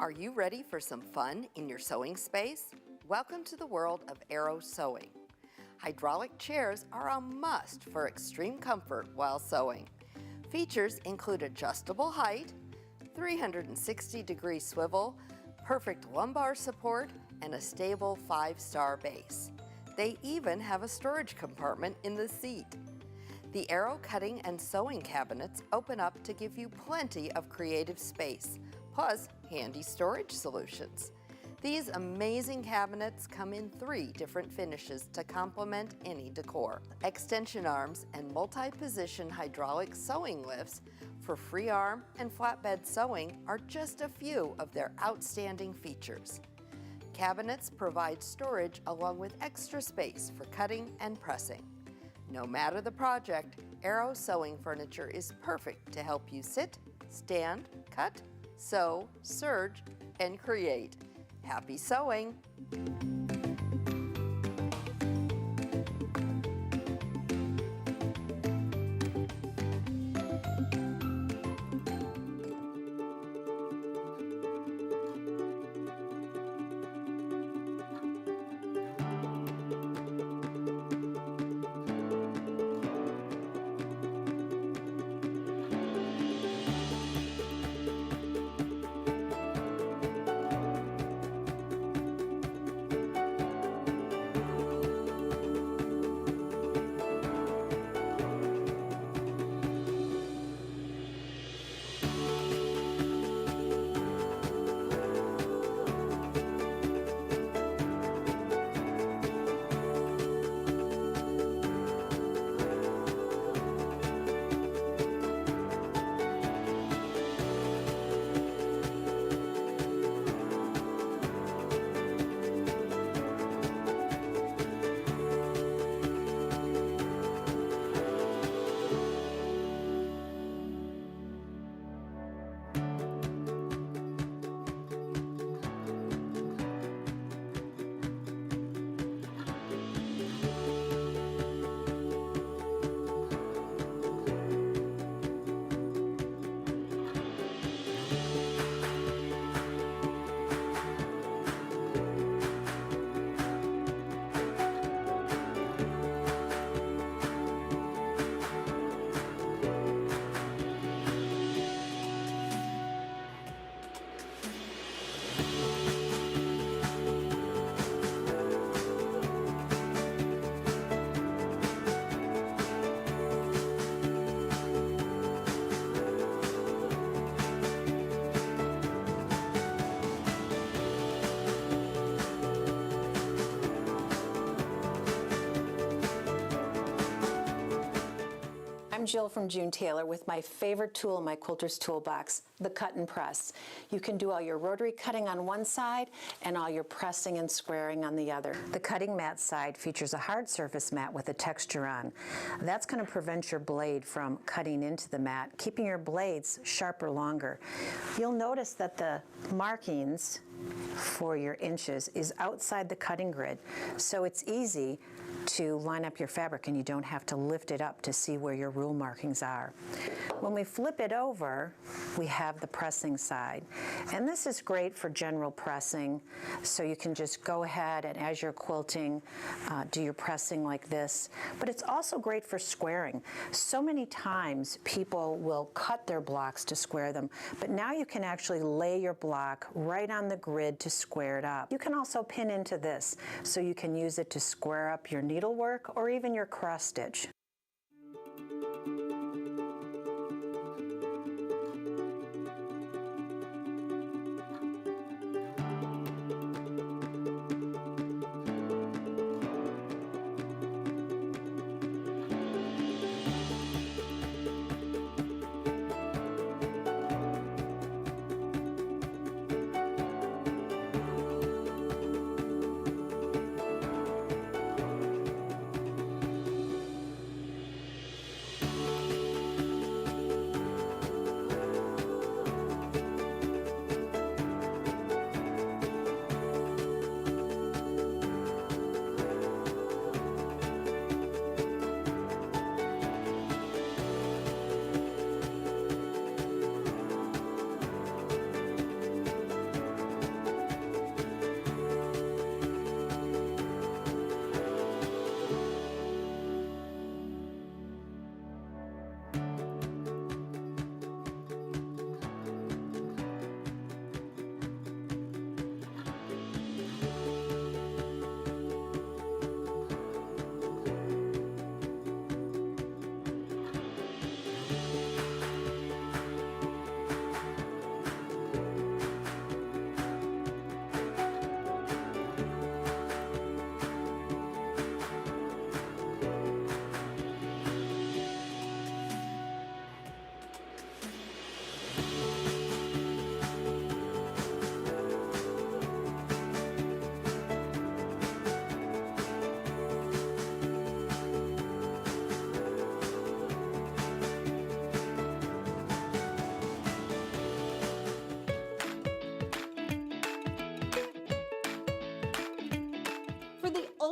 Are you ready for some fun in your sewing space? Welcome to the world of Arrow Sewing. Hydraulic chairs are a must for extreme comfort while sewing. Features include adjustable height, 360-degree swivel, perfect lumbar support, and a stable 5-star base. They even have a storage compartment in the seat. The Arrow cutting and sewing cabinets open up to give you plenty of creative space, plus handy storage solutions. These amazing cabinets come in 3 different finishes to complement any decor. Extension arms and multi-position hydraulic sewing lifts for free arm and flatbed sewing are just a few of their outstanding features. Cabinets provide storage along with extra space for cutting and pressing. No matter the project, Arrow Sewing Furniture is perfect to help you sit, stand, cut, sew, serge, and create. Happy sewing! I'm Jill from June Taylor with my favorite tool in my quilter's toolbox, the cut and press. You can do all your rotary cutting on one side and all your pressing and squaring on the other. The cutting mat side features a hard surface mat with a texture on. That's going to prevent your blade from cutting into the mat, keeping your blades sharper longer. You'll notice that the markings for your inches is outside the cutting grid, so it's easy to line up your fabric and you don't have to lift it up to see where your rule markings are. When we flip it over, we have the pressing side. And this is great for general pressing, so you can just go ahead and as you're quilting, do your pressing like this. But it's also great for squaring. So many times people will cut their blocks to square them, but now you can actually lay your block right on the grid to square it up. You can also pin into this, so you can use it to square up your needlework or even your cross stitch.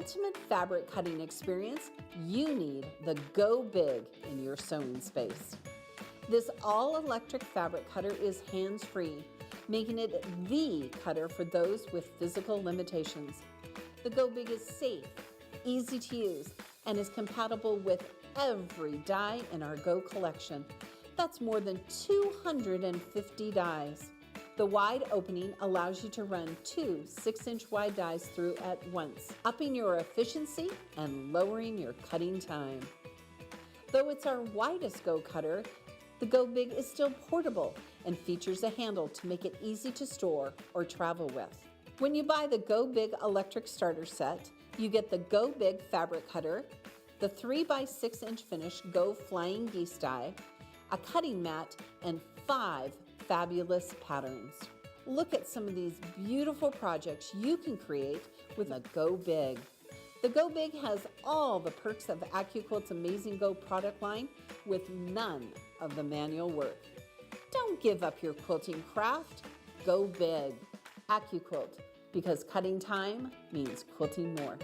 ultimate fabric cutting experience, you need the Go Big in your sewing space. This all-electric fabric cutter is hands-free, making it the cutter for those with physical limitations. The Go Big is safe, easy to use, and is compatible with every die in our Go collection. That's more than 250 dies. The wide opening allows you to run 2 6-inch wide dies through at once, upping your efficiency and lowering your cutting time. Though it's our widest Go cutter, the Go Big is still portable and features a handle to make it easy to store or travel with. When you buy the Go Big electric starter set, you get the Go Big fabric cutter, the 3x6-inch finish Go Flying Geese die, a cutting mat, and 5 fabulous patterns. Look at some of these beautiful projects you can create with a Go Big. The Go Big has all the perks of AccuQuilt's amazing Go product line with none of the manual work. Don't give up your quilting craft. Go Big. AccuQuilt, because cutting time means quilting more.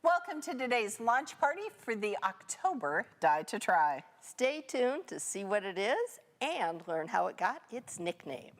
Welcome to today's launch party for the October Die to Try. Stay tuned to see what it is and learn how it got its nickname.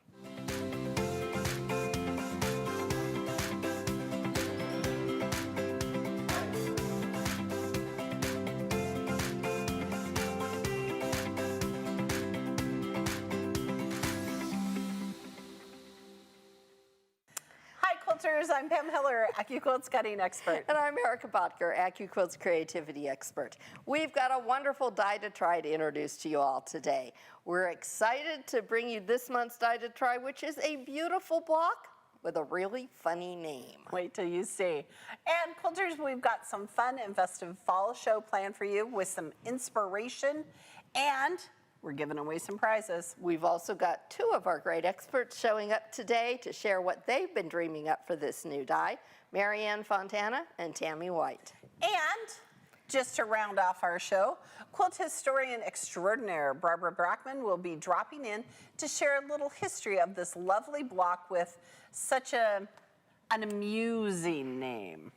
I'm Pam Hiller, AccuQuilt's cutting expert. And I'm Erica Botker, AccuQuilt's creativity expert. We've got a wonderful die to try to introduce to you all today. We're excited to bring you this month's die to try, which is a beautiful block with a really funny name. Wait till you see. And quilters, we've got some fun and festive fall show planned for you with some inspiration, and we're giving away some prizes. We've also got 2 of our great experts showing up today to share what they've been dreaming up for this new die, Marianne Fontana and Tammy White. And just to round off our show, quilt historian extraordinaire Barbara Brackman will be dropping in to share a little history of this lovely block with such an amusing name.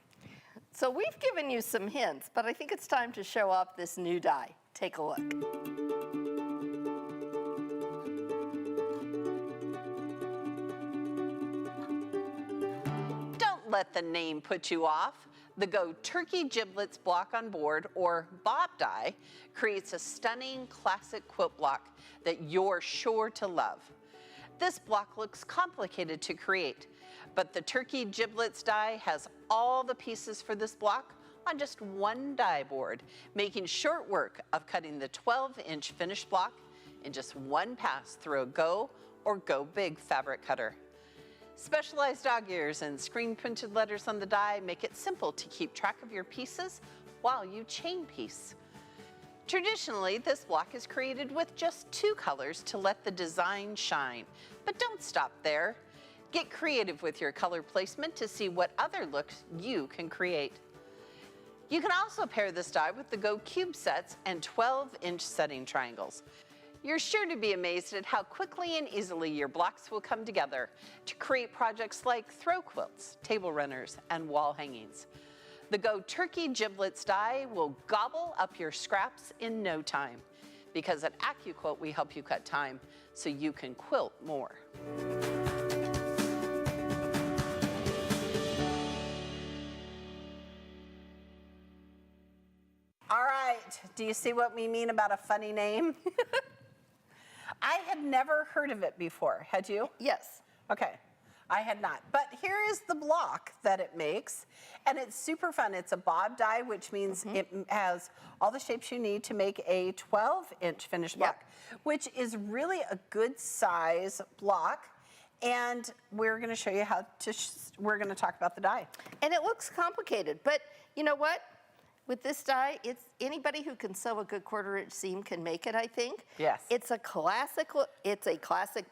So we've given you some hints, but I think it's time to show off this new die. Take a look. Let the name put you off. The Go Turkey Giblets block on board, or Bob die, creates a stunning classic quilt block that you're sure to love. This block looks complicated to create, but the Turkey Giblets die has all the pieces for this block on just one die board, making short work of cutting the 12-inch finished block in just one pass through a Go or Go Big fabric cutter. Specialized dog ears and screen printed letters on the die make it simple to keep track of your pieces while you chain piece. Traditionally, this block is created with just 2 colors to let the design shine, but don't stop there. Get creative with your color placement to see what other looks you can create. You can also pair this die with the Go Cube sets and 12-inch setting triangles. You're sure to be amazed at how quickly and easily your blocks will come together to create projects like throw quilts, table runners, and wall hangings. The Go Turkey Giblets die will gobble up your scraps in no time, because at AccuQuilt we help you cut time so you can quilt more. All right, do you see what we mean about a funny name? I had never heard of it before. Had you? Yes. Okay, I had not. But here is the block that it makes, and it's super fun. It's a bob die, which means it has all the shapes you need to make a 12-inch finished block, which is really a good size block. And we're going to show you how to, we're going to talk about the die. And it looks complicated, but you know what? With this die, it's anybody who can sew a good 1/4-inch seam can make it, I think. Yes. It's a classic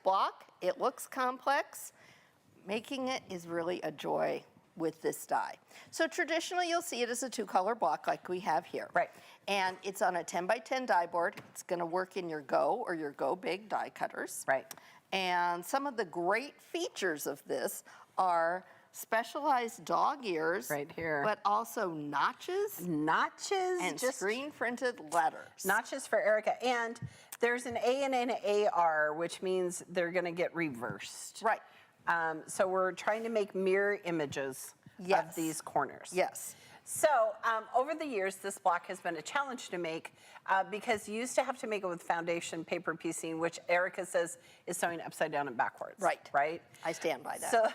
block. It looks complex. Making it is really a joy with this die. So traditionally, you'll see it as a 2-color block like we have here. Right. And it's on a 10x10 die board. It's gonna work in your Go or your Go Big die cutters. Right. And some of the great features of this are specialized dog ears. Right here. But also notches Notches. and just screen printed letters. Notches for Erica. And there's an A and an AR, which means they're going to get reversed. Right. So we're trying to make mirror images of Yes. these corners. Yes. So over the years, this block has been a challenge to make because you used to have to make it with foundation paper piecing, which Erica says is sewing upside down and backwards. Right. Right? I stand by that. So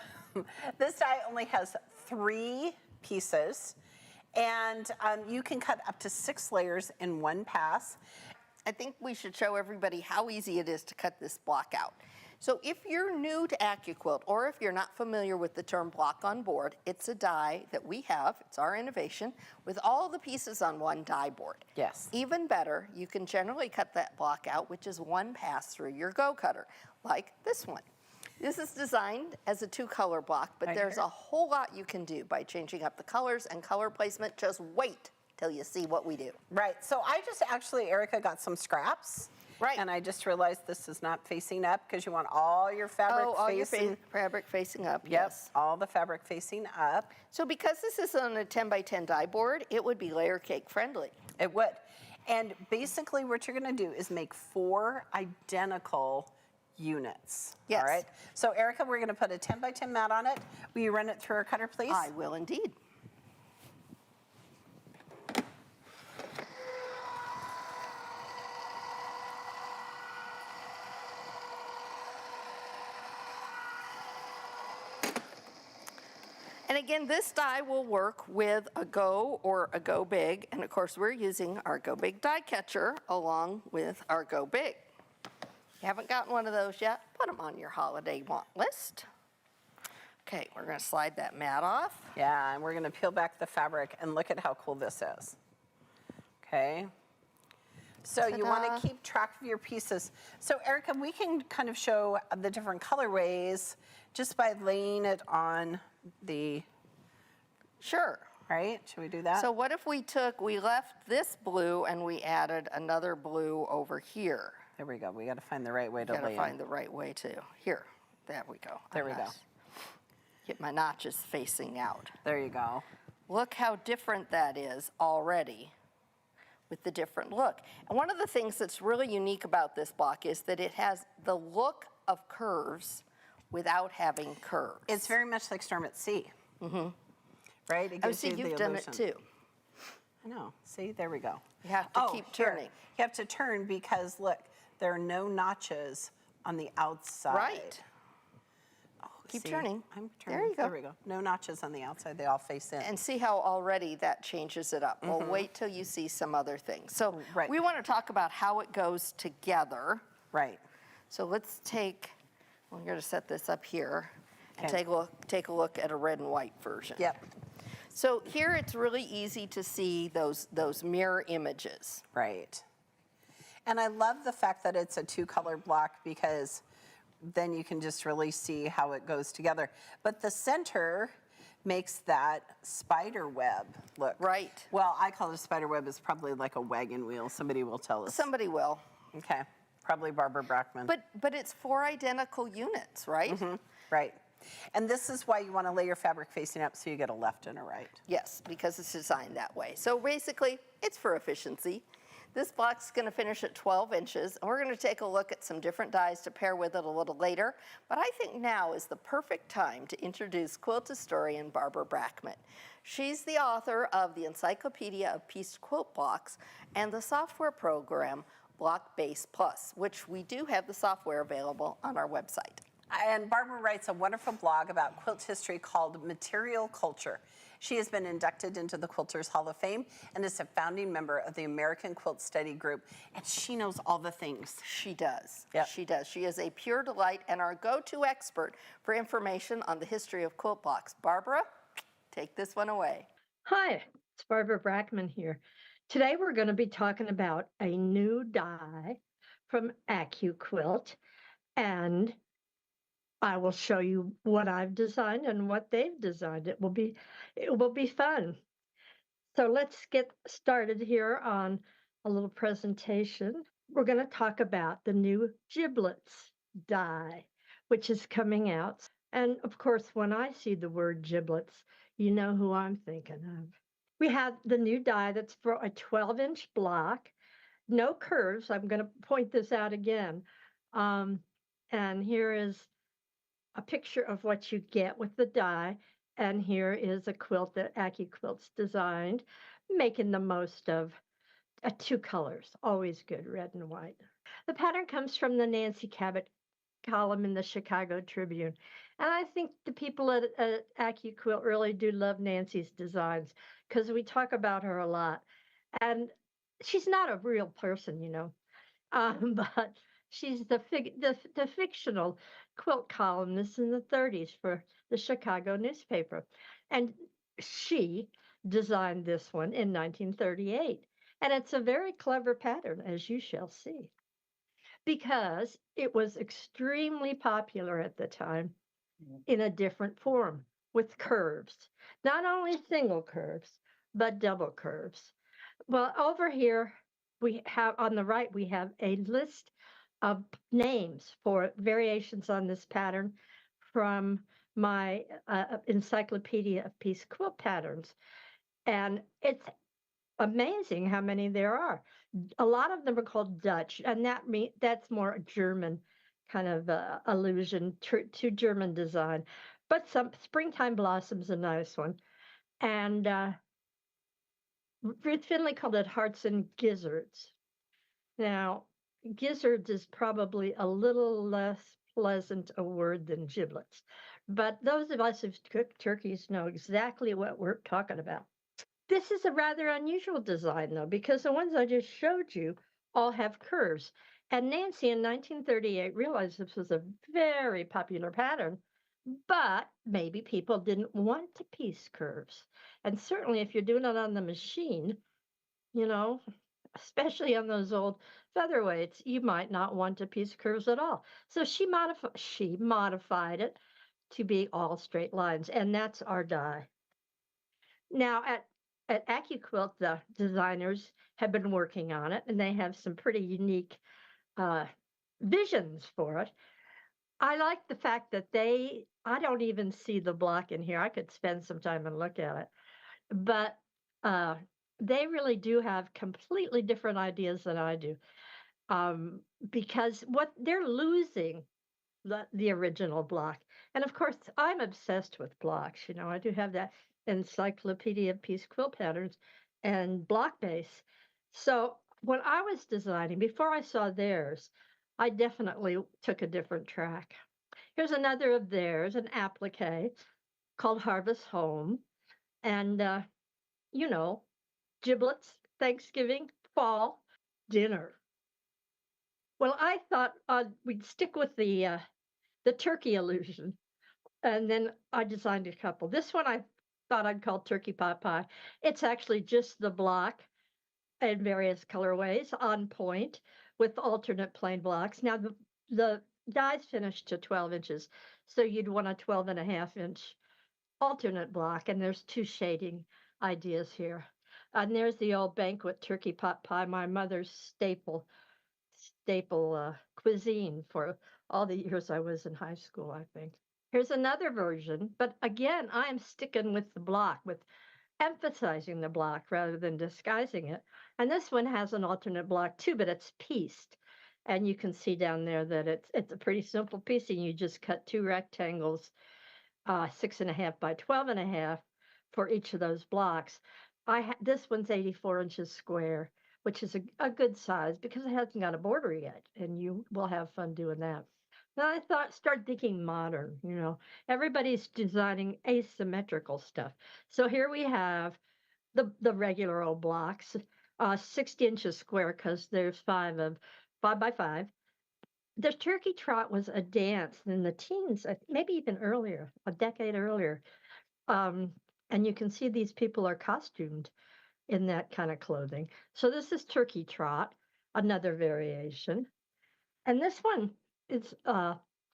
this die only has 3 pieces, and you can cut up to 6 layers in one pass. I think we should show everybody how easy it is to cut this block out. So if you're new to AccuQuilt, or if you're not familiar with the term block on board, it's a die that we have, it's our innovation, with all the pieces on one die board. Yes. Even better, you can generally cut that block out, which is one pass through your Go cutter, like this one. This is designed as a 2-color block, but Right there's here. a whole lot you can do by changing up the colors and color placement. Just wait till you see what we do. Right. So I just actually, Erica, got some scraps. Right. And I just realized this is not facing up because you want all your fabric All your facing. fabric facing up, Yep, yes. all the fabric facing up. So because this is on a 10x10 die board, it would be layer cake friendly. It would. And basically what you're going to do is make 4 identical units. Yes. All right. So Erica, we're going to put a 10x10 mat on it. Will you run it through our cutter, please? I will indeed. And again, this die will work with a Go or a Go Big, and of course we're using our Go Big die catcher along with our Go Big. You haven't gotten one of those yet? Put them on your holiday want list. Okay, we're gonna slide that mat off. Yeah, and we're going to peel back the fabric and look at how cool this is. Okay. So you want Ta-da. to keep track of your pieces. So Erica, we can kind of show the different colorways just by laying it on the, Sure. right? Should we do that? So what if we left this blue and we added another blue over here? There we go. We got to find the right way to Gotta lay find it. the right way to. Here, there we go. There we go. Get my notches facing out. There you go. Look how different that is already with the different look. And one of the things that's really unique about this block is that it has the look of curves without having curves. It's very much like Storm at Sea. Mm-hmm. Right? It Oh, gives see, you the you've done it illusion. too. I know. See, there we go. You have to Oh, keep here. turning. You have to turn because, look, there are no notches on the outside. Right. Oh, Keep see, turning. I'm turning. There you go. There we go. No notches on the outside. They all face in. And see how already that changes it up. Well, wait till you see some other things. So Right. we want to talk about how it goes together. Right. So let's take We're going to set this up here and Okay. take a look at a red and white version. Yep. So here it's really easy to see those mirror images. Right. And I love the fact that it's a 2-color block because then you can just really see how it goes together. But the center makes that spider web look. Right. Well, I call it a spider web. It's probably like a wagon wheel. Somebody will tell us. Somebody will. Okay. Probably Barbara Brackman. But it's 4 identical units, right? Right. And this is why you want to lay your fabric facing up so you get a left and a right. Yes, because it's designed that way. So basically, it's for efficiency. This block's going to finish at 12 inches, and we're going to take a look at some different dyes to pair with it a little later. But I think now is the perfect time to introduce quilt historian Barbara Brackman. She's the author of the Encyclopedia of Pieced Quilt Blocks and the software program Block Base Plus, which we do have the software available on our website. And Barbara writes a wonderful blog about quilt history called Material Culture. She has been inducted into the Quilters Hall of Fame and is a founding member of the American Quilt Study Group. And she knows all the things. She does. Yep. She does. She is a pure delight and our go-to expert for information on the history of quilt blocks. Barbara, take this one away. Hi, it's Barbara Brackman here. Today we're going to be talking about a new die from AccuQuilt, and I will show you what I've designed and what they've designed. It will be fun. So let's get started here on a little presentation. We're going to talk about the new Giblets die, which is coming out. And of course, when I see the word giblets, you know who I'm thinking of. We have the new die that's for a 12-inch block, no curves. I'm going to point this out again. And here is a picture of what you get with the die. And here is a quilt that AccuQuilt's designed, making the most of 2 colors, always good, red and white. The pattern comes from the Nancy Cabot column in the Chicago Tribune. And I think the people at AccuQuilt really do love Nancy's designs because we talk about her a lot. And she's not a real person, you know, but she's the fictional quilt columnist in the 30s for the Chicago newspaper. And she designed this one in 1938. And it's a very clever pattern, as you shall see, because it was extremely popular at the time in a different form with curves, not only single curves, but double curves. Well, over here, we have on the right, we have a list of names for variations on this pattern from my Encyclopedia of Pieced Quilt Patterns. And it's amazing how many there are. A lot of them are called Dutch, and that's more a German kind of allusion to German design. But some Springtime Blossom's a nice one. And Ruth Finley called it Hearts and Gizzards. Now, gizzards is probably a little less pleasant a word than giblets. But those of us who've cooked turkeys know exactly what we're talking about. This is a rather unusual design, though, because the ones I just showed you all have curves. And Nancy in 1938 realized this was a very popular pattern, but maybe people didn't want to piece curves. And certainly if you're doing it on the machine, you know, especially on those old featherweights, you might not want to piece curves at all. So she modified it to be all straight lines, and that's our die. Now, at AccuQuilt, the designers have been working on it, and they have some pretty unique visions for it. I like the fact that I don't even see the block in here. I could spend some time and look at it. But they really do have completely different ideas than I do. Because what they're losing the original block. And of course, I'm obsessed with blocks. You know, I do have that Encyclopedia of Pieced Quilt Patterns and block base. So when I was designing, before I saw theirs, I definitely took a different track. Here's another of theirs, an applique called Harvest Home. And, you know, giblets, Thanksgiving, fall, dinner. Well, I thought we'd stick with the the turkey illusion. And then I designed a couple. This one I thought I'd call Turkey Pot Pie. It's actually just the block in various colorways on point with alternate plain blocks. Now the die's finished to 12 inches, so you'd want a 12.5 inch alternate block, and there's two shading ideas here. And there's the old banquet turkey pot pie, my mother's staple cuisine for all the years I was in high school, I think. Here's another version, but again, I'm sticking with the block, with emphasizing the block rather than disguising it. And this one has an alternate block too, but it's pieced. And you can see down there that it's a pretty simple piecing. You just cut two rectangles, 6.5 by 12.5 for each of those blocks. This one's 84 inches square, which is a good size because it hasn't got a border yet, and you will have fun doing that. Then I start thinking modern, everybody's designing asymmetrical stuff. So here we have the regular old blocks, 60 inches square because there's 5 by 5. The turkey trot was a dance in the teens, maybe even earlier, a decade earlier. And you can see these people are costumed in that kind of clothing. So this is turkey trot, another variation. And this one is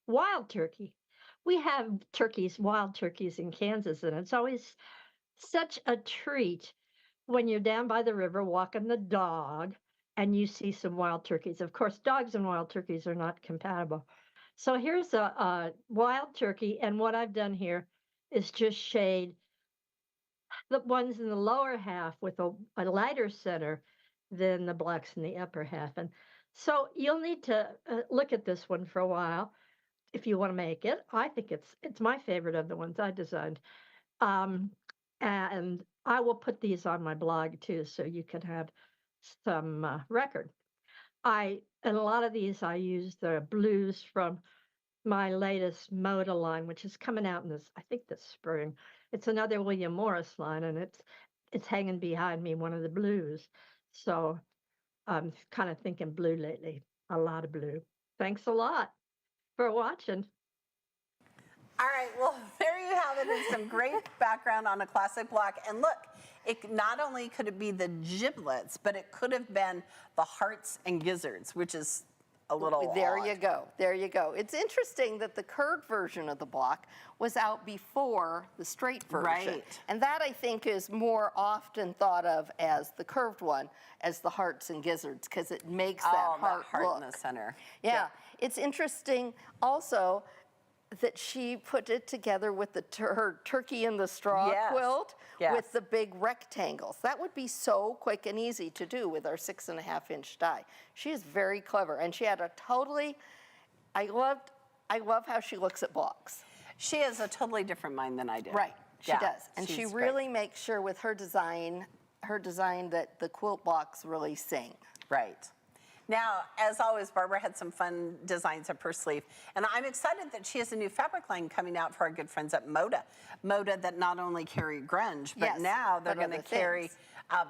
wild turkey. We have wild turkeys in Kansas, and it's always such a treat when you're down by the river walking the dog and you see some wild turkeys. Of course, dogs and wild turkeys are not compatible. So here's a wild turkey, and what I've done here is just shade the ones in the lower half with a lighter center than the blocks in the upper half. And so you'll need to look at this one for a while if you want to make it. I think it's my favorite of the ones I designed. And I will put these on my blog too, so you can have some record. In a lot of these, I use the blues from my latest Moda line, which is coming out in I think this spring. It's another William Morris line, and it's hanging behind me, one of the blues. So I'm kind of thinking blue lately, a lot of blue. Thanks a lot for watching. All right, well, there you have it. It's some great background on a classic block. And look, it not only could it be the giblets, but it could have been the hearts and gizzards, which is a little There odd. you go. There you go. It's interesting that the curved version of the block was out before the straight version. Right. And that, I think, is more often thought of as the curved one, as the hearts and gizzards, because it makes that heart look. In the center. Yeah. It's interesting also that she put it together with her turkey in the straw quilt with the big rectangles. That would be so quick and easy to do with our 6.5-inch die. She is very clever, and she had I love how she looks at blocks. She has a totally different mind than I do. Right, she does. And she really makes sure with her design that the quilt blocks really sing. Right. Now, as always, Barbara had some fun designs up her sleeve. And I'm excited that she has a new fabric line coming out for our good friends at Moda. Moda that not only carry grunge, but now they're going to carry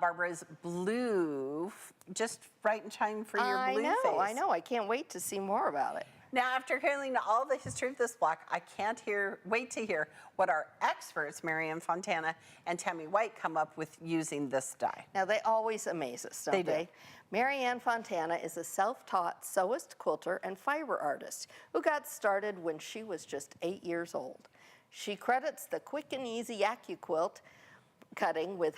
Barbara's blue, just bright and shine for your blue face. I know. I can't wait to see more about it. Now, after hearing all the history of this block, I can't wait to hear what our experts, Marianne Fontana and Tammy White, come up with using this die. Now, they always amaze us, don't they? Marianne Fontana is a self-taught sewist, quilter, and fiber artist who got started when she was just 8 years old. She credits the quick and easy AccuQuilt cutting with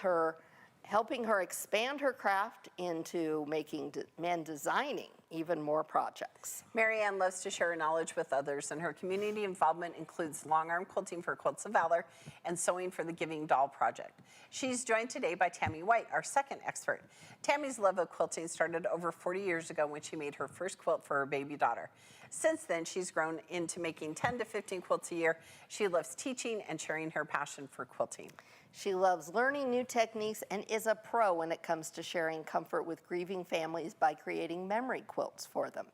helping her expand her craft into making and designing even more projects. Marianne loves to share her knowledge with others, and her community involvement includes long arm quilting for Quilts of Valor and sewing for the Giving Doll Project. She's joined today by Tammy White, our second expert. Tammy's love of quilting started over 40 years ago when she made her first quilt for her baby daughter. Since then, she's grown into making 10 to 15 quilts a year. She loves teaching and sharing her passion for quilting. She loves learning new techniques and is a pro when it comes to sharing comfort with grieving families by creating memory quilts for them.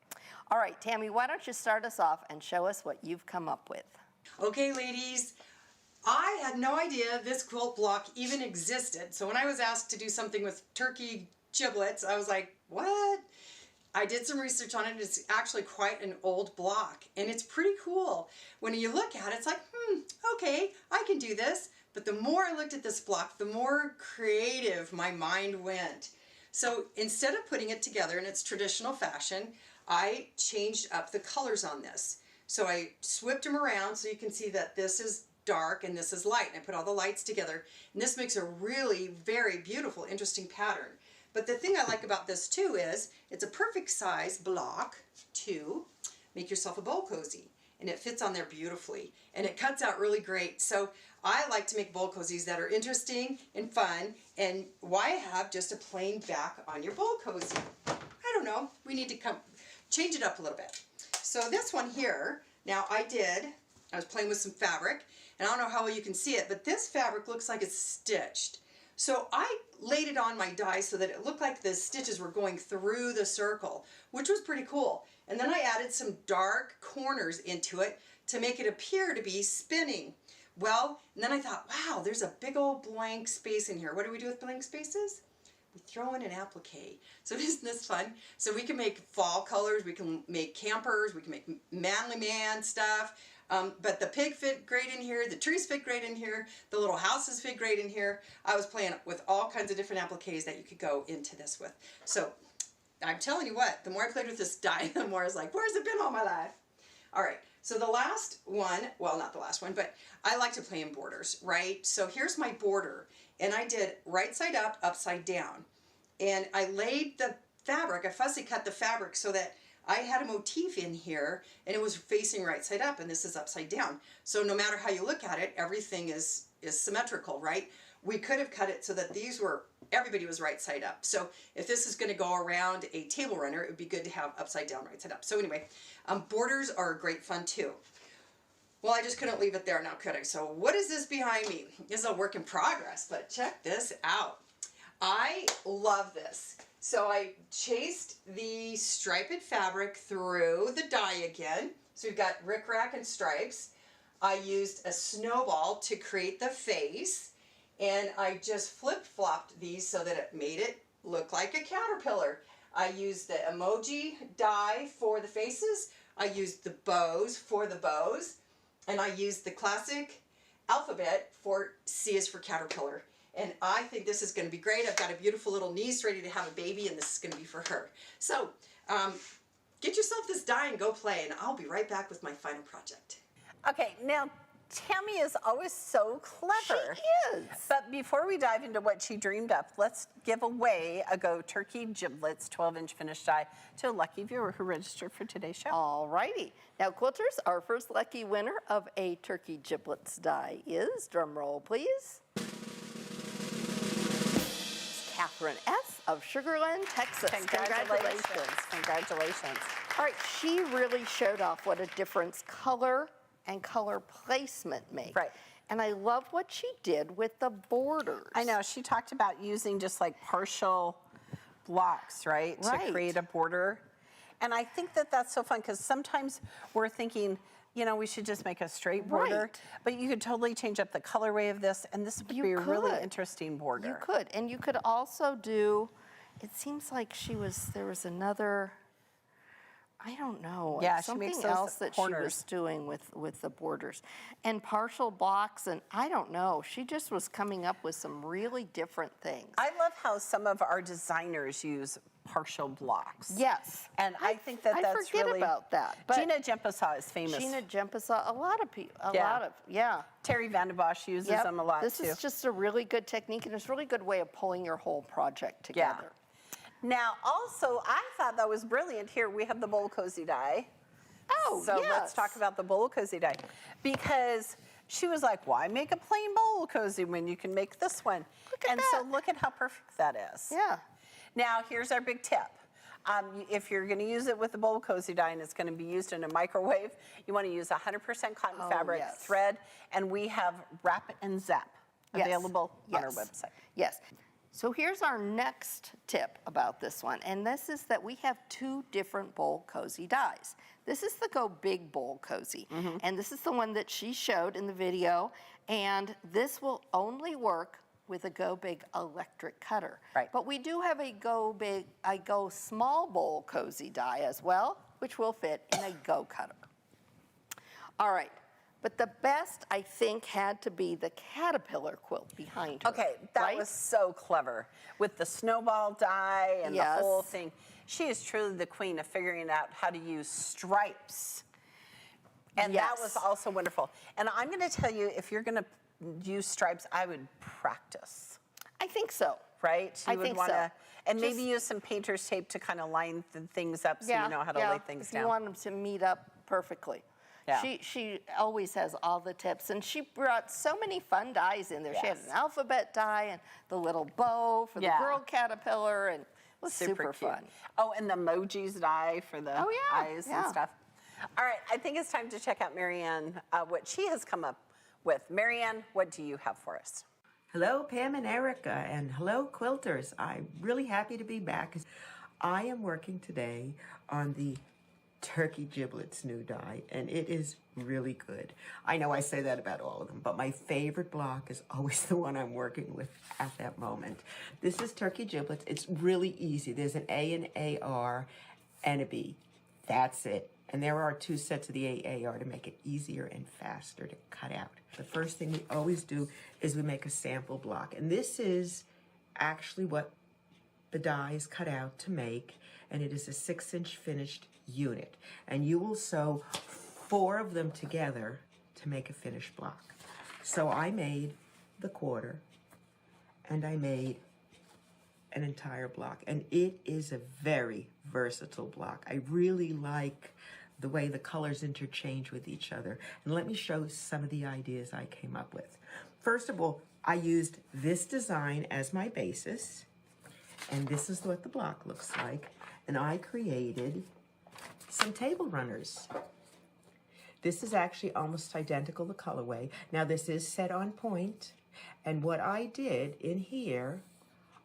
All right, Tammy, why don't you start us off and show us what you've come up with? Okay, ladies, I had no idea this quilt block even existed. So when I was asked to do something with turkey giblets, I was like, what? I did some research on it. It's actually quite an old block, and it's pretty cool. When you look at it, it's like, okay, I can do this. But the more I looked at this block, the more creative my mind went. So instead of putting it together in its traditional fashion, I changed up the colors on this. So I swapped them around so you can see that this is dark and this is light. And I put all the lights together, and this makes a really very beautiful, interesting pattern. But the thing I like about this too is it's a perfect size block to make yourself a bowl cozy. And it fits on there beautifully, and it cuts out really great. So I like to make bowl cozies that are interesting and fun, and why have just a plain back on your bowl cozy? I don't know, we need to change it up a little bit. So this one here, now I was playing with some fabric, and I don't know how well you can see it, but this fabric looks like it's stitched. So I laid it on my die so that it looked like the stitches were going through the circle, which was pretty cool. And then I added some dark corners into it to make it appear to be spinning. Well, and then I thought, wow, there's a big old blank space in here. What do we do with blank spaces? We throw in an applique. So isn't this fun? So we can make fall colors, we can make campers, we can make manly man stuff. But the pig fit great in here, the trees fit great in here, the little houses fit great in here. I was playing with all kinds of different appliques that you could go into this with. So I'm telling you what, the more I played with this die, the more I was like, where's it been all my life? All right, so the last one, well, not the last one, but I like to play in borders, right? So here's my border, and I did right side up, upside down. And I laid the fabric, I fussy cut the fabric so that I had a motif in here, and it was facing right side up, and this is upside down. So no matter how you look at it, everything is symmetrical, right? We could have cut it so that everybody was right side up. So if this is gonna go around a table runner, it would be good to have upside down, right side up. So anyway, borders are great fun too. Well, I just couldn't leave it there now, could I? So what is this behind me? This is a work in progress, but check this out. I love this. So I chased the striped fabric through the die again. So we've got rickrack and stripes. I used a snowball to create the face, and I just flip-flopped these so that it made it look like a caterpillar. I used the emoji die for the faces. I used the bows for the bows, and I used the classic alphabet for C is for caterpillar. And I think this is going to be great. I've got a beautiful little niece ready to have a baby, and this is going to be for her. So get yourself this die and go play, and I'll be right back with my final project. Okay, now Tammy is always so clever. She is. But before we dive into what she dreamed up, let's give away a Go Turkey Giblets 12-inch finished die to a lucky viewer who registered for today's show. All righty. Now, quilters, our first lucky winner of a Turkey Giblets die is, drum roll please, Catherine S. of Sugar Land, Texas. Congratulations. Congratulations. All right, she really showed off what a difference color and color placement make. Right. And I love what she did with the borders. I know, she talked about using just like partial blocks, right? Right. To create a border. And I think that that's so fun because sometimes we're thinking, you know, we should just make a straight border. Right. But you could totally change up the colorway of this, and this would You be a really could. interesting border. You could, and you could also do, it seems like there was another, I don't know, Yeah, she something makes those else that she was corners. doing with the borders. And partial blocks, and I don't know, she just was coming up with some really different things. I love how some of our designers use partial blocks. Yes. And I think that I that's forget really... about that. But Gina Gempesaw is famous. Gina Gempesaw, a lot of people, Yeah. yeah. Terry Vandenbosch uses Yep. them a lot This too. is just a really good technique, and it's a really good way of pulling your whole project Yeah. together. Now, also, I thought that was brilliant. Here, we have the bowl cozy die. Oh, So let's yes. talk about the bowl cozy die. Because she was like, why make a plain bowl cozy when you can make this one? Look at and that. so look at how perfect that is. Yeah. Now, here's our big tip. If you're going to use it with the bowl cozy die and it's going to be used in a microwave, you want to use 100% cotton Oh, fabric, yes. thread, and we have Wrap and Zap Yes. available on our Yes. website. Yes. So here's our next tip about this one, and this is that we have two different bowl cozy dies. This is the Go Big Bowl Cozy, and this is the one that she showed in the video, and this will only work with a Go Big electric cutter. Right. But we do have a Go Small Bowl cozy die as well, which will fit in a Go cutter. All right, but the best, I think, had to be the caterpillar quilt behind her. Okay, that right? was so clever. With the snowball die and the whole Yes. thing. She is truly the queen of figuring out how to use stripes. And that was Yes. also wonderful. And I'm going to tell you, if you're going to use stripes, I would practice, I think so. right? I You would think wanna, so. and Just- maybe use some painter's tape to kind of line the things up so you know how to lay things if down. you want them to meet up perfectly. Yeah. She always has all the tips, and she brought so many fun dies in there. She had an Yes. alphabet die and the little bow for Yeah. the girl caterpillar, and it was super cute. fun. Oh, and the emojis die for the Oh, yeah, eyes and yeah. stuff. All right, I think it's time to check out Marianne, what she has come up with. Marianne, what do you have for us? Hello, Pam and Erica, and hello, quilters. I'm really happy to be back. I am working today on the Turkey Giblets new die, and it is really good. I know I say that about all of them, but my favorite block is always the one I'm working with at that moment. This is Turkey Giblets. It's really easy. There's an A and AR and a B. That's it. And there are 2 sets of the AAR to make it easier and faster to cut out. The first thing we always do is we make a sample block. And this is actually what the die is cut out to make. And it is a 6-inch finished unit. And you will sew 4 of them together to make a finished block. So I made the quarter and I made an entire block. And it is a very versatile block. I really like the way the colors interchange with each other. And let me show some of the ideas I came up with. First of all, I used this design as my basis, and this is what the block looks like. And I created some table runners. This is actually almost identical to colorway. Now this is set on point, and what I did in here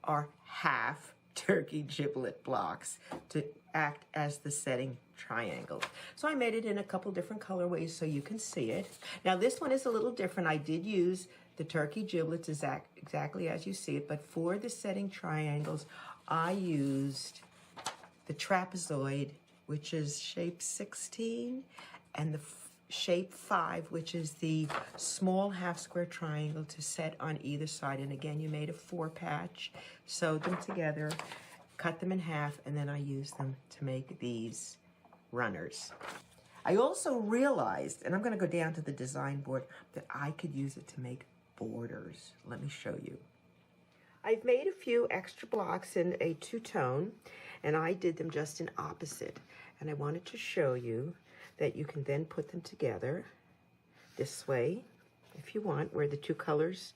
are half turkey giblet blocks to act as the setting triangle. So I made it in a couple different colorways so you can see it. Now this one is a little different. I did use the turkey giblets exactly as you see it, but for the setting triangles, I used the trapezoid, which is shape 16, and the shape 5, which is the small half square triangle to set on either side. And again, you made a 4-patch, sewed them together, cut them in half, and then I used them to make these runners. I also realized, and I'm going to go down to the design board, that I could use it to make borders. Let me show you. I've made a few extra blocks in a 2-tone, and I did them just in opposite. And I wanted to show you that you can then put them together this way, if you want, where the 2 colors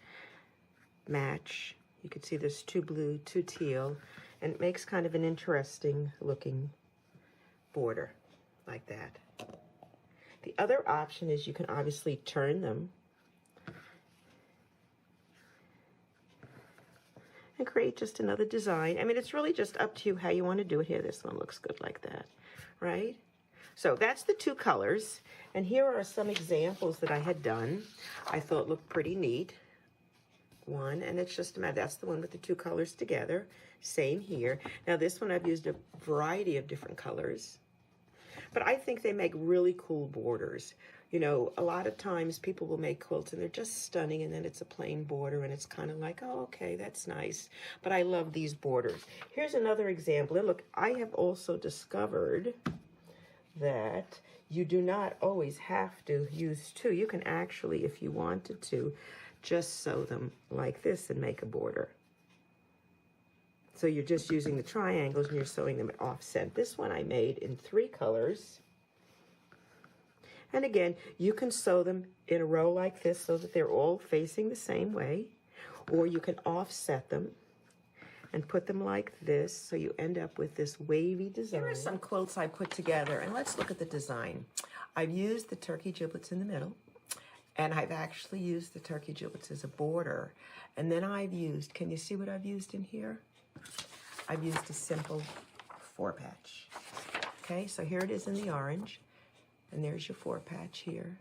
match. You can see there's 2 blue, 2 teal, and it makes kind of an interesting looking border like that. The other option is you can obviously turn them and create just another design. I mean, it's really just up to you how you want to do it here. This one looks good like that, right? So that's the 2 colors, and here are some examples that I had done. I thought looked pretty neat. One, and it's just a matter, that's the one with the 2 colors together. Same here. Now this one I've used a variety of different colors, but I think they make really cool borders. You know, a lot of times people will make quilts and they're just stunning, and then it's a plain border and it's kind of like, oh, okay, that's nice. But I love these borders. Here's another example. And look, I have also discovered that you do not always have to use 2. You can actually, if you wanted to, just sew them like this and make a border. So you're just using the triangles and you're sewing them at offset. This one I made in 3 colors. And again, you can sew them in a row like this so that they're all facing the same way, or you can offset them and put them like this, so you end up with this wavy design. Here are some quilts I put together, and let's look at the design. I've used the turkey giblets in the middle, and I've actually used the turkey giblets as a border. And then I've used, can you see what I've used in here? I've used a simple 4-patch. Okay, so here it is in the orange, and there's your 4-patch here,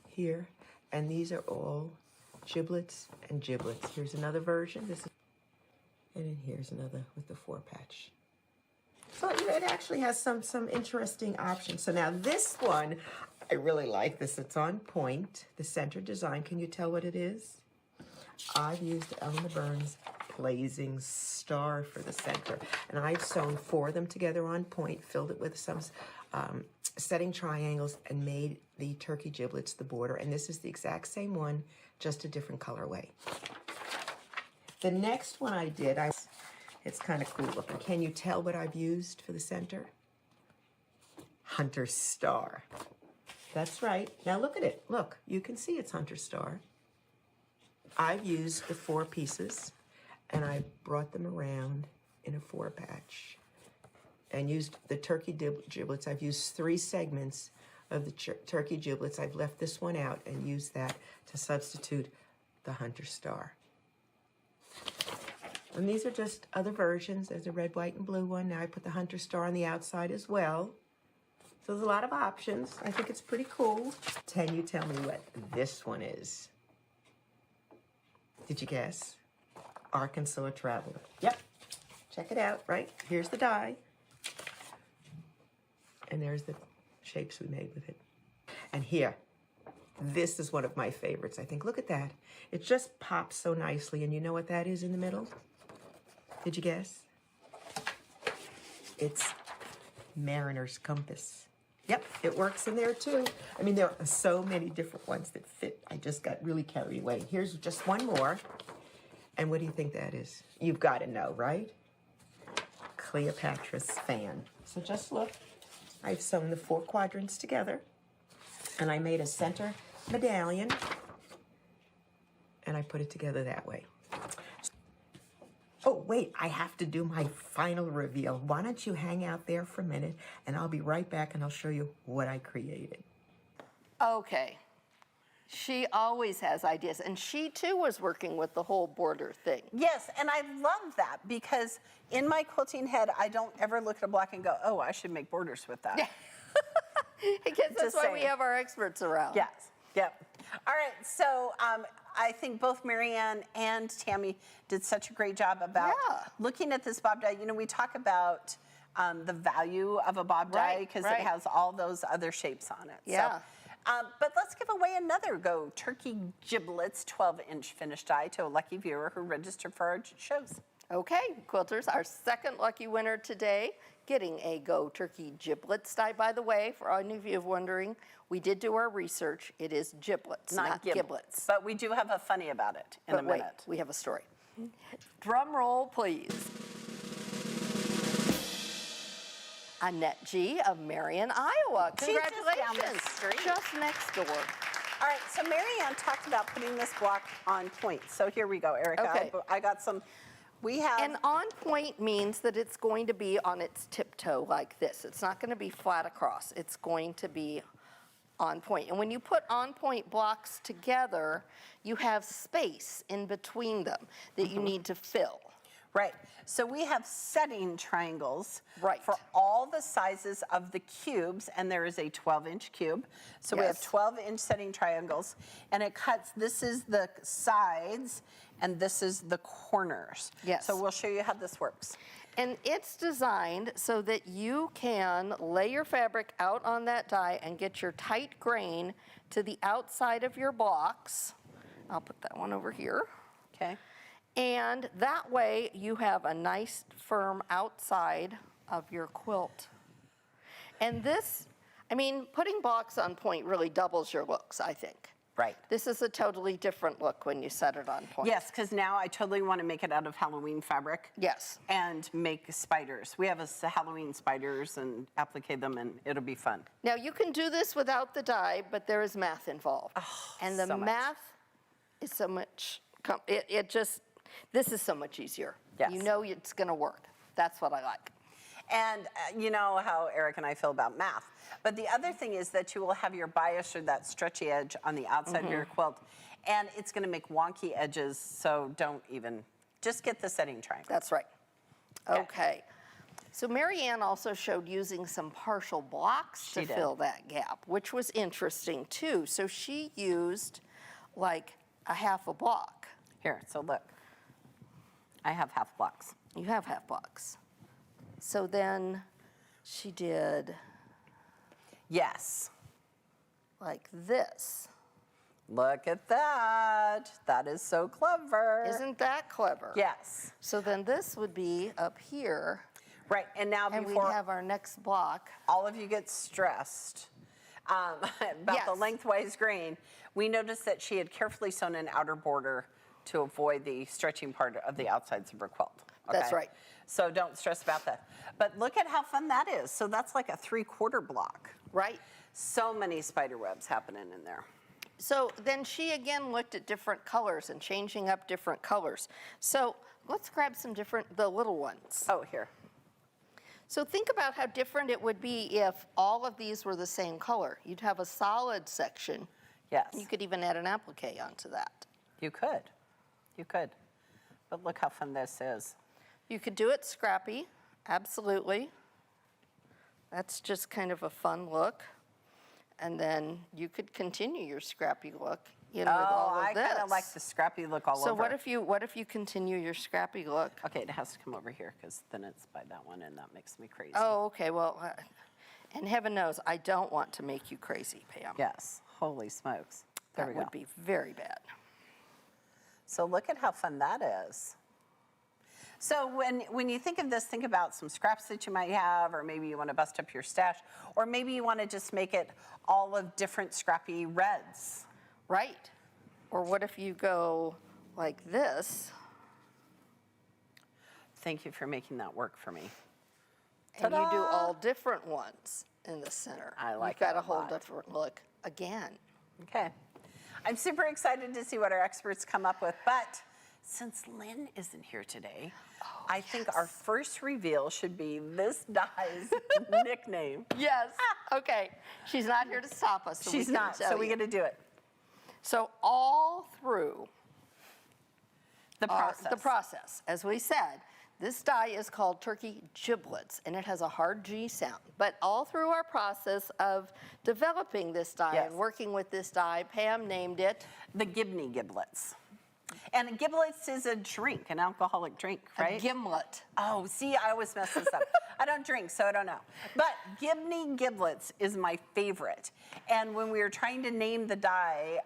here, and these are all giblets and giblets. Here's another version. And then here's another with the 4-patch. So it actually has some interesting options. So now this one, I really like this. It's on point. The center design. Can you tell what it is? I've used Elna Burns Blazing Star for the center, and I've sewn 4 of them together on point, filled it with some setting triangles, and made the turkey giblets the border. And this is the exact same one, just a different colorway. The next one I did, it's kind of cool looking. Can you tell what I've used for the center? Hunter Star. That's right. Now look at it. Look, you can see it's Hunter Star. I've used the 4 pieces, and I brought them around in a 4-patch and used the turkey giblets. I've used 3 segments of the turkey giblets. I've left this one out and used that to substitute the Hunter Star. And these are just other versions. There's a red, white, and blue one. Now I put the Hunter Star on the outside as well. So there's a lot of options. I think it's pretty cool. Can you tell me what this one is? Did you guess? Arkansas Traveler. Yep. Check it out, right? Here's the die. And there's the shapes we made with it. And here, this is one of my favorites, I think. Look at that. It just pops so nicely. And you know what that is in the middle? Did you guess? It's Mariner's Compass. Yep, it works in there too. I mean, there are so many different ones that fit. I just got really carried away. Here's just one more. And what do you think that is? You've got to know, right? Cleopatra's Fan. So just look. I've sewn the 4 quadrants together. And I made a center medallion. And I put it together that way. Oh, wait, I have to do my final reveal. Why don't you hang out there for a minute, and I'll be right back, and I'll show you what I created. Okay. She always has ideas, and she too was working with the whole border thing. Yes, and I love that because in my quilting head, I don't ever look at a block and go, oh, I should make borders with that. I guess that's Just why we saying. have our experts around. Yes, yep. All right, so I think both Marianne and Tammy did such a great job about looking at this bob die. You know, we talk about the value of a bob die because it has all those other shapes on it. Yeah. So, but let's give away another Go Turkey Giblets 12-inch finished die to a lucky viewer who registered for our shows. Okay, quilters, our second lucky winner today, getting a Go Turkey Giblets die. By the way, for any of you wondering, we did do our research. It is giblets, not giblets. But we do have a funny about it in a minute. Wait, we have a story. Drum roll, please. Annette G. of Marion, Iowa. She's just down the Congratulations. street. Just next door. All right, so Marianne talked about putting this block on point. So here we go, Erica. Okay. I got some. We have. And on point means that it's going to be on its tiptoe like this. It's not going to be flat across. It's going to be on point. And when you put on point blocks together, you have space in between them that you need to fill. Right. So we have setting triangles Right. for all the sizes of the cubes, and there is a 12-inch cube. So we have Yes. 12-inch setting triangles, and it cuts, this is the sides, and this is the corners. Yes. So we'll show you how this works. And it's designed so that you can lay your fabric out on that die and get your tight grain to the outside of your blocks. I'll put that one over here. Okay. And that way you have a nice firm outside of your quilt. And this, I mean, putting blocks on point really doubles your looks, I think. Right. This is a totally different look when you set it on point. Yes, because now I totally want to make it out of Halloween fabric. Yes. And make spiders. We have Halloween spiders and applique them, and it'll be fun. Now you can do this without the die, but there is math involved. And the so much. math is so much, this is so much easier. Yes. You know it's gonna work. That's what I like. And you know how Eric and I feel about math. But the other thing is that you will have your bias or that stretchy edge on the outside of your quilt. And it's going to make wonky edges, so don't even, just get the setting triangle. That's right. Okay. So Marianne also showed using some partial blocks She to did. fill that gap, which was interesting too. So she used like a half a block. Here, so look. I have half blocks. You have half blocks. So then she did Yes. like this. Look at that. That is so clever. Isn't that clever? Yes. So then this would be up here, Right, and now and we'd before have our next block. all of you get stressed about the Yes. lengthwise grain, we noticed that she had carefully sewn an outer border to avoid the stretching part of the outsides of her quilt. That's right. So don't stress about that. But look at how fun that is. So that's like a 3/4 block. Right. So many spider webs happening in there. So then she again looked at different colors and changing up different colors. So let's grab the little ones. Oh, here. So think about how different it would be if all of these were the same color. You'd have a solid section. Yes. You could even add an applique onto that. You could. You could. But look how fun this is. You could do it scrappy, absolutely. That's just kind of a fun look. And then you could continue your scrappy look with all of I this. kind of like the scrappy look all over. So what if you continue your scrappy look? Okay, it has to come over here because then it's by that one and that makes me crazy. Oh, okay. Well, and heaven knows I don't want to make you crazy, Pam. Yes. Holy smokes. There That we go. would be very bad. So look at how fun that is. So when you think of this, think about some scraps that you might have, or maybe you want to bust up your stash, or maybe you want to just make it all of different scrappy reds. Right. Or what if you go like this Thank you for making that work for me. and you do Ta-da! all different ones in the center? I like You've got that a a whole lot. different look again. Okay. I'm super excited to see what our experts come up with, but since Lynn isn't here today, I think our first reveal should be this die's nickname. Yes. Okay. She's not here to stop us. So She's we can not, tell so we you. get to do it. So all through The process. the process, as we said, this die is called turkey giblets, and it has a hard G sound. But all through our process of developing this die Yes. and working with this die, Pam named it The Gibney Giblets. And giblets is a drink, an alcoholic drink, right? a gimlet. Oh, see, I always mess this up. I don't drink, so I don't know. But Gibney Giblets is my favorite. And when we were trying to name the die,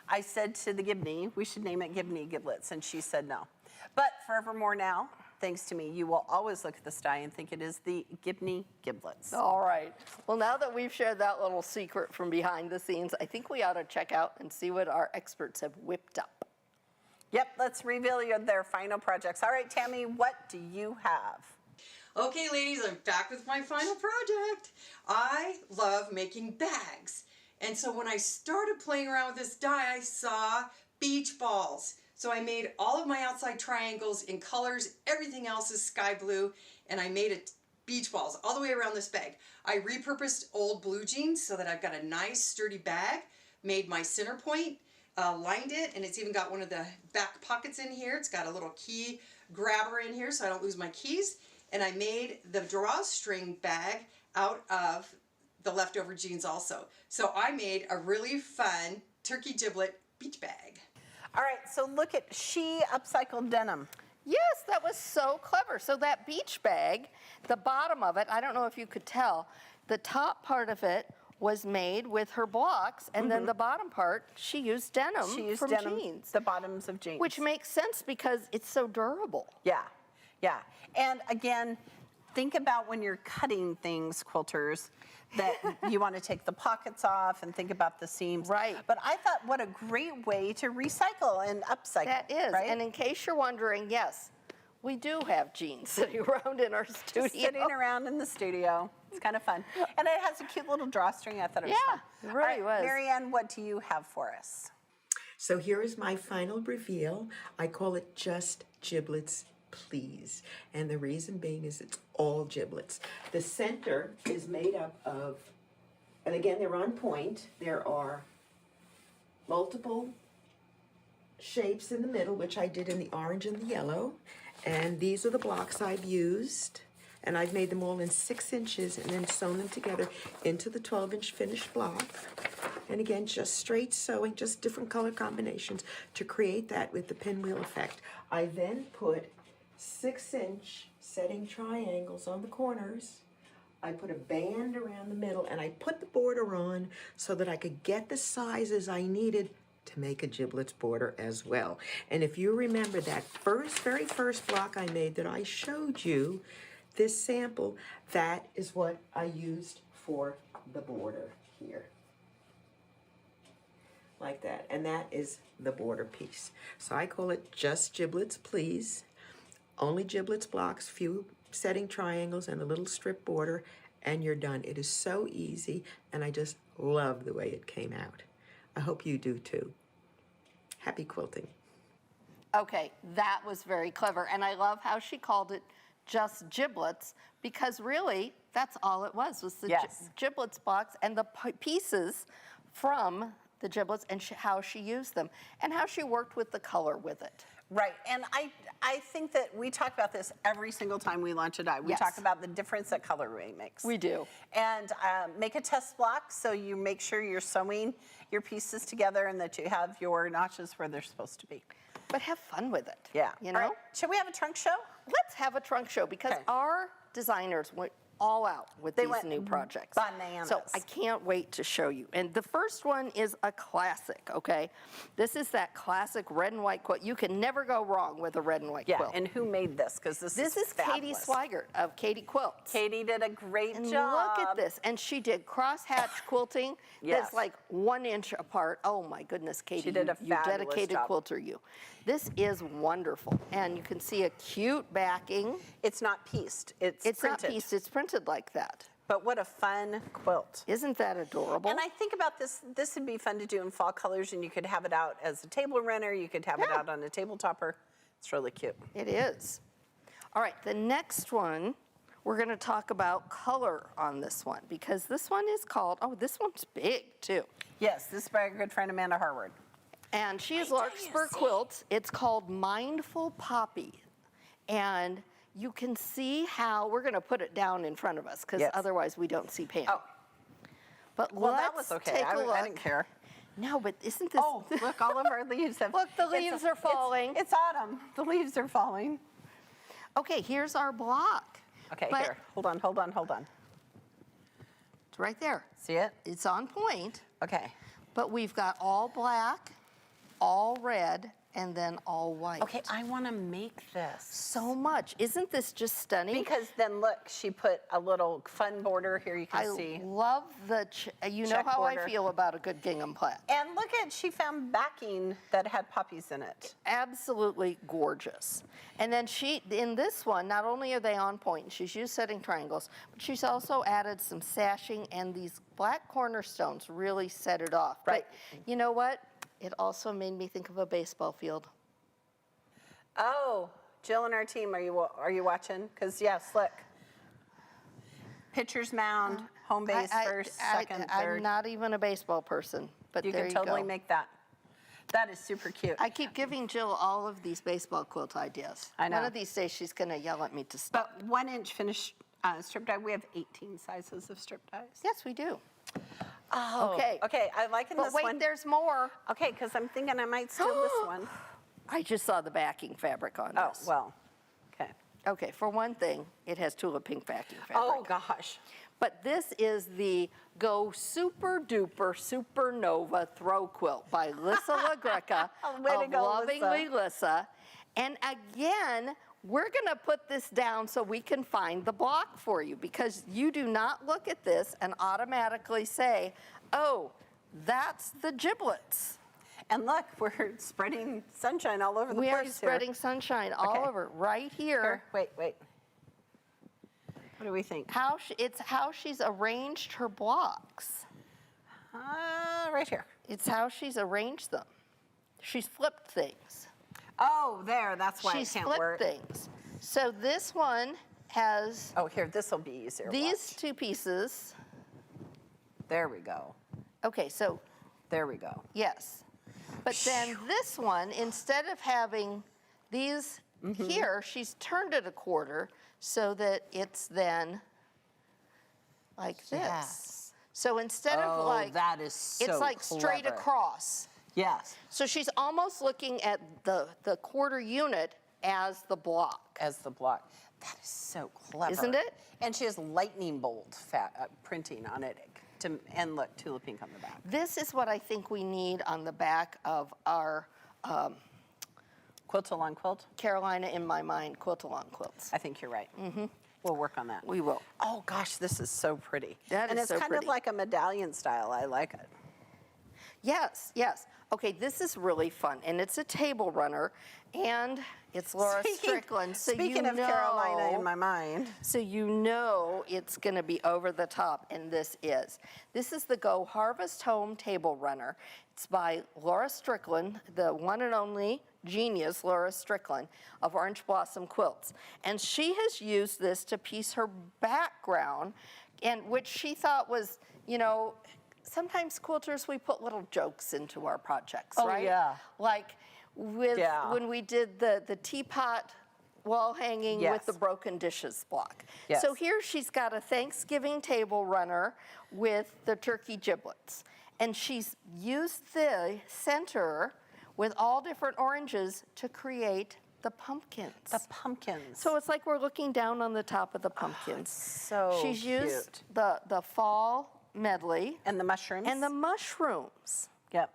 I said to the Gibney, we should name it Gibney Giblets, and she said no. But forevermore now, thanks to me, you will always look at this die and think it is the Gibney Giblets. All right. Well, now that we've shared that little secret from behind the scenes, I think we ought to check out and see what our experts have whipped up. Yep, let's reveal their final projects. All right, Tammy, what do you have? Okay, ladies, I'm back with my final project. I love making bags. And so when I started playing around with this die, I saw beach balls. So I made all of my outside triangles in colors. Everything else is sky blue. And I made it beach balls all the way around this bag. I repurposed old blue jeans so that I've got a nice sturdy bag. Made my center point, lined it, and it's even got one of the back pockets in here. It's got a little key grabber in here so I don't lose my keys. And I made the drawstring bag out of the leftover jeans also. So I made a really fun turkey giblet beach bag. All right, so look at she upcycled denim. Yes, that was so clever. So that beach bag, the bottom of it, I don't know if you could tell, the top part of it was made with her blocks, and then the bottom part, she used denim She used from denim, jeans, the bottoms of jeans. which makes sense because it's so durable. Yeah, yeah. And again, think about when you're cutting things, quilters, that you want to take the pockets off and think about the seams. Right. But I thought, what a great way to recycle and upcycle. That is, right? and in case you're wondering, yes, we do have jeans sitting around in our studio. Just sitting around in the studio. It's kind of fun. And it has a cute little drawstring. I thought it was Yeah, fun. it really All right, was. Marianne, what do you have for us? So here is my final reveal. I call it Just Giblets, Please. And the reason being is it's all giblets. The center is made up of, and again, they're on point. There are multiple shapes in the middle, which I did in the orange and the yellow. And these are the blocks I've used. And I've made them all in 6 inches and then sewn them together into the 12-inch finished block. And again, just straight sewing, just different color combinations to create that with the pinwheel effect. I then put 6-inch setting triangles on the corners. I put a band around the middle, and I put the border on so that I could get the sizes I needed to make a giblets border as well. And if you remember that very first block I made that I showed you, this sample, that is what I used for the border here. Like that, and that is the border piece. So I call it Just Giblets Please. Only giblets blocks, few setting triangles, and a little strip border, and you're done. It is so easy, and I just love the way it came out. I hope you do too. Happy quilting. Okay, that was very clever. And I love how she called it Just Giblets, because really, that's all it was the Yes. giblets box and the pieces from the giblets and how she used them and how she worked with the color with it. Right, and I think that we talk about this every single time we launch a die. We Yes. talk about the difference that colorway makes. We do. And make a test block so you make sure you're sewing your pieces together and that you have your notches where they're supposed to be. But have fun with it. Yeah. You know? All right, should we have a trunk show? Let's have a trunk show because Okay. our designers went all out with They these went new projects. bananas. So I can't wait to show you. And the first one is a classic, okay? This is that classic red and white quilt. You can never go wrong with a red and white Yeah, quilt. and who made this? Because this This is Katie fabulous. Swigert of Katie Quilts. Katie did a great And job. look at this. And she did crosshatch quilting Yes. that's like 1 inch apart. Oh my goodness, Katie. She did a you fabulous dedicated job. quilter, you. This is wonderful. And you can see a cute backing. It's not pieced. It's It's printed. not pieced, it's printed like that. But what a fun quilt. Isn't that adorable? And I think about this would be fun to do in fall colors, and you could have it out as a table runner. You could have it Yeah. out on a table topper. It's really cute. It is. All right, the next one, we're going to talk about color on this one because this one is called, oh, this one's big too. Yes, this is by our good friend Amanda Harward. And she is Wait till you Larkspur see. Quilts. It's called Mindful Poppy. And you can see how, we're going to put it down in front of us because Yes. otherwise we don't see Pam. Oh, But well, let's that was okay. take a look. I didn't care. No, but isn't this... Oh, look, all of our leaves have... Look, the it's- leaves are falling. It's autumn. The leaves are falling. Okay, here's our block. Okay, But here. Hold on. It's right there. See it? It's on point. Okay. But we've got all black, all red, and then all white. Okay, I want to make this. So much. Isn't this just stunning? Because then look, she put a little fun border here you can I see. love the, you know Check how border. I feel about a good gingham plaid. And look at, she found backing that had poppies in it. Absolutely gorgeous. And then she, in this one, not only are they on point, she's used setting triangles, but she's also added some sashing, and these black cornerstones really set it off. Right. But you know what? It also made me think of a baseball field. Oh, Jill and our team, are you watching? Because yes, look. Pitcher's mound, home base, first, second, third. I'm not even a baseball person, but You there can you totally go. make that. That is super cute. I keep giving Jill all of these baseball quilt ideas. I know. One of these days she's going to yell at me to stop. But 1 inch finished strip die, we have 18 sizes of strip dies. Yes, we do. Oh, Okay. Okay, I like But this wait, one. there's more. Okay, because I'm thinking I might steal this one. I just saw the backing fabric on Oh, this. well, okay. Okay, for one thing, it has tulip pink backing fabric. Oh, gosh. But this is the Go Super Duper Supernova Throw Quilt by Lissa LaGreca Way to of go, Lovingly Lissa. And again, we're going to put this down so we can find the block for you, because you do not look at this and automatically say, oh, that's the giblets. And look, we're spreading sunshine all over the We place are here. spreading sunshine all Okay. over, right Here, wait. What do we think? It's how she's arranged her blocks. Right here. It's how she's arranged them. She's flipped things. Oh, there, that's why She's it can't flipped work. things. So this one has Oh, here, this will be easier. these watch. two pieces. There we go. Okay, so There we go. yes. But then this one, instead of having these Mm-hmm. here, she's turned it a quarter so that it's then like this. Yes. So instead of like, that is so it's like straight clever. across. Yes. So she's almost looking at the quarter unit as the block. As the block. That is so clever. Isn't it? And she has lightning bolt printing on it. And look, Tula Pink on the back. This is what I think we need on the back of our Quilt-A-Long quilt? Carolina in My Mind quilt-along quilts. I think you're right. Mm-hmm. We'll work on that. We will. Oh gosh, this is so pretty. That and is it's so kind pretty. of like a medallion style. I like it. Yes, yes. Okay, this is really fun, and it's a table runner, and it's Laura Strickland. So speaking you of know, Carolina in My Mind. So you know it's going to be over the top, and this is. This is the Go Harvest Home Table Runner. It's by Laura Strickland, the one and only genius Laura Strickland of Orange Blossom Quilts. And she has used this to piece her background, and which she thought was, you know, sometimes quilters, we put little jokes into our projects, Oh, right? yeah. Like with when we did the teapot wall hanging with Yes. the broken dishes block. Yes. So here she's got a Thanksgiving table runner with the turkey giblets. And she's used the center with all different oranges to create the pumpkins. The pumpkins. So it's like we're looking down on the top of the pumpkins. so She's used cute. the fall medley And the mushrooms. and the mushrooms. Yep.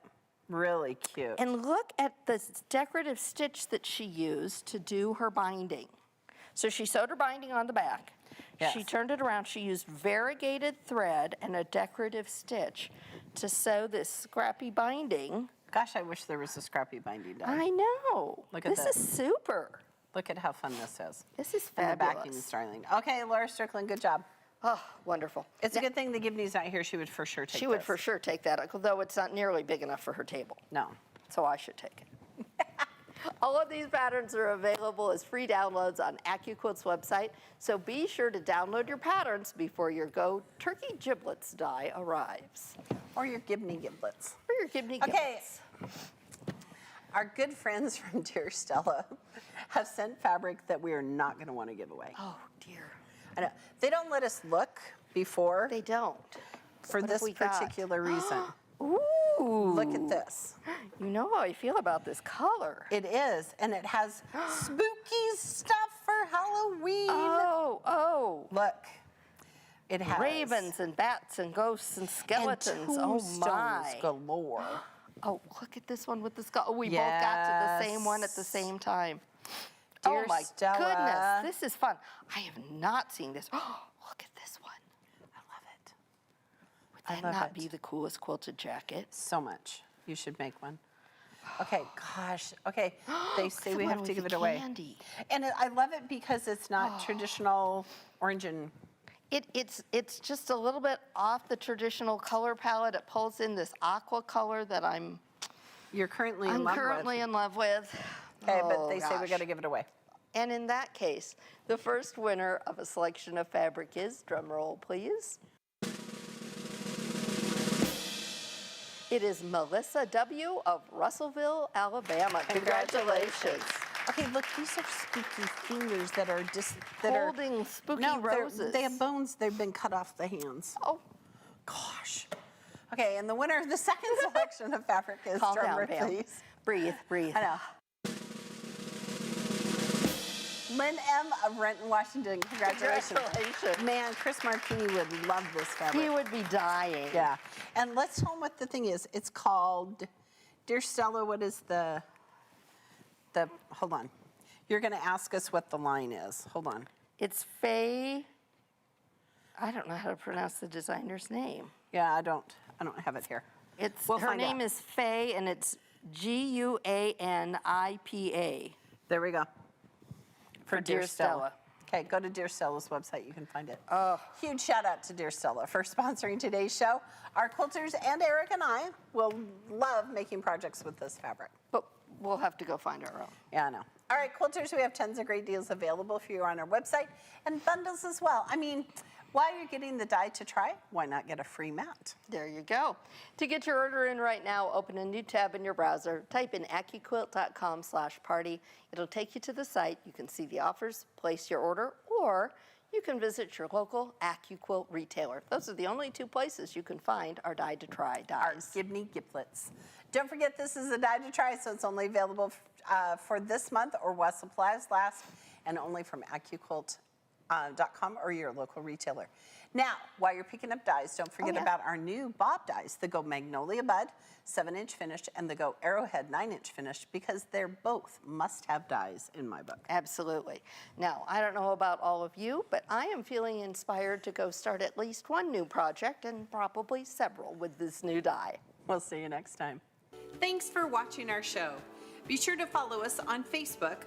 Really cute. And look at the decorative stitch that she used to do her binding. So she sewed her binding on the back. Yes. She turned it around. She used variegated thread and a decorative stitch to sew this scrappy binding. Gosh, I wish there was a scrappy binding done. I know. Look at this this. is super. Look at how fun this is. This is And the backing fabulous. and styling. Okay, Laura Strickland, good job. Oh, wonderful. It's a good thing the Gibney's not here. She would for sure take She would this. for sure take that, although it's not nearly big enough for her table. No. So I should take it. All of these patterns are available as free downloads on AccuQuilt's website, so be sure to download your patterns before your Go Turkey Giblets die arrives. Or your Gibney giblets. Or your Gibney Okay. Giblets. Our good friends from Dear Stella have sent fabric that we are not going to want to give away. Oh, dear. I know. They don't let us look before They don't. for What have this we got? particular reason. Ooh. Look at this. You know how I feel about this color. It is, and it has spooky stuff for Halloween. Oh. Look, it has Ravens and bats and ghosts and and skeletons. Oh, my. tombstones galore. Oh, look at this one with the skull. Oh, we both got to the same one at the Yes. same time. Dear oh, my Stella. goodness. This is fun. I have not seen this. Oh, look at this one. I love it. Would I that love not it. be the coolest quilted jacket? So much. You should make one. Okay, gosh. Okay, they say The we one have to with give the it away. candy. And I love it because it's not traditional orange and It's just a little bit off the traditional color palette. It pulls in this aqua color that I'm you're currently in love currently in love with. with. Okay, but Oh, they say we gosh. got to give it away. And in that case, the first winner of a selection of fabric is, drum roll please. It is Melissa W. of Russellville, Alabama. Congratulations. Okay, look, these are spooky fingers that are just Holding spooky roses. They have bones. They've been cut off the hands. Oh, Gosh. Okay, and the winner of the second selection of fabric is calm drum down, roll, Pam. please. Breathe, breathe. I know. Lynn M. of Renton, Washington. Congratulations. Congratulations. Man, Chris Martini would love this fabric. He would be dying. Yeah. And let's tell him what the thing is. It's called, Dear Stella, what is the hold on. You're going to ask us what the line is. Hold on. It's Faye. I don't know how to pronounce the designer's name. Yeah, I don't have it here. We'll Her find name out. is Faye, and it's Guanipa. There we go. For Dear Stella. Okay, go to Dear Stella's website. You can find it. Huge shout out to Dear Stella for sponsoring today's show. Our quilters and Eric and I will love making projects with this fabric. But we'll have to go find our own. Yeah, I know. All right, quilters, we have tons of great deals available for you on our website and bundles as well. I mean, While you're getting the die to try, why not get a free mat? There you go. To get your order in right now, open a new tab in your browser, type in AccuQuilt.com/party. It'll take you to the site. You can see the offers, place your order, or you can visit your local AccuQuilt retailer. Those are the only two places you can find our die to try Our dies. Gibney Giblets. Don't forget this is a die to try, so it's only available for this month or while supplies last, and only from AccuQuilt.com or your local retailer. Now, while you're picking up dies, don't forget about our new Bob dies, the Go Magnolia Bud 7-inch finished and the Go Arrowhead 9-inch finished, because they're both must-have dies in my book. Absolutely. Now, I don't know about all of you, but I am feeling inspired to go start at least one new project and probably several with this new die. We'll see you next time. Thanks for watching our show. Be sure to follow us on Facebook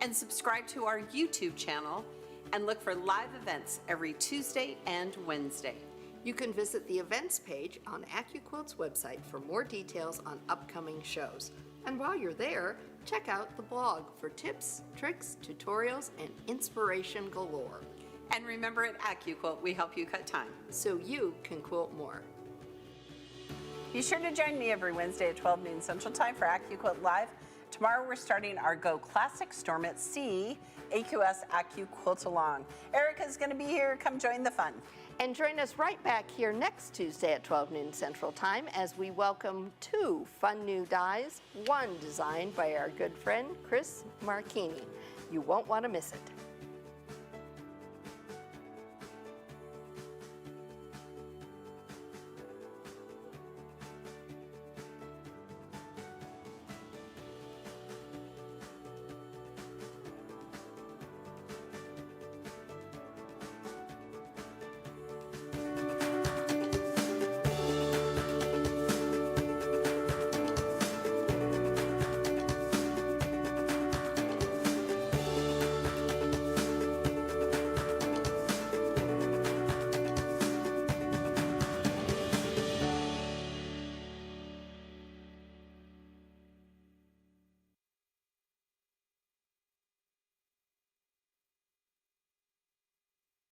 and subscribe to our YouTube channel, and look for live events every Tuesday and Wednesday. You can visit the events page on AccuQuilt's website for more details on upcoming shows. And while you're there, check out the blog for tips, tricks, tutorials, and inspiration galore, And remember, at AccuQuilt, we help you cut time. so you can quilt more. Be sure to join me every Wednesday at 12 noon Central Time for AccuQuilt Live. Tomorrow we're starting our Go Classic Storm at Sea AQS AccuQuilt Along. Erica's going to be here. Come join the fun. And join us right back here next Tuesday at 12 noon Central Time as we welcome two fun new dies, one designed by our good friend Chris Marchini. You won't want to miss it.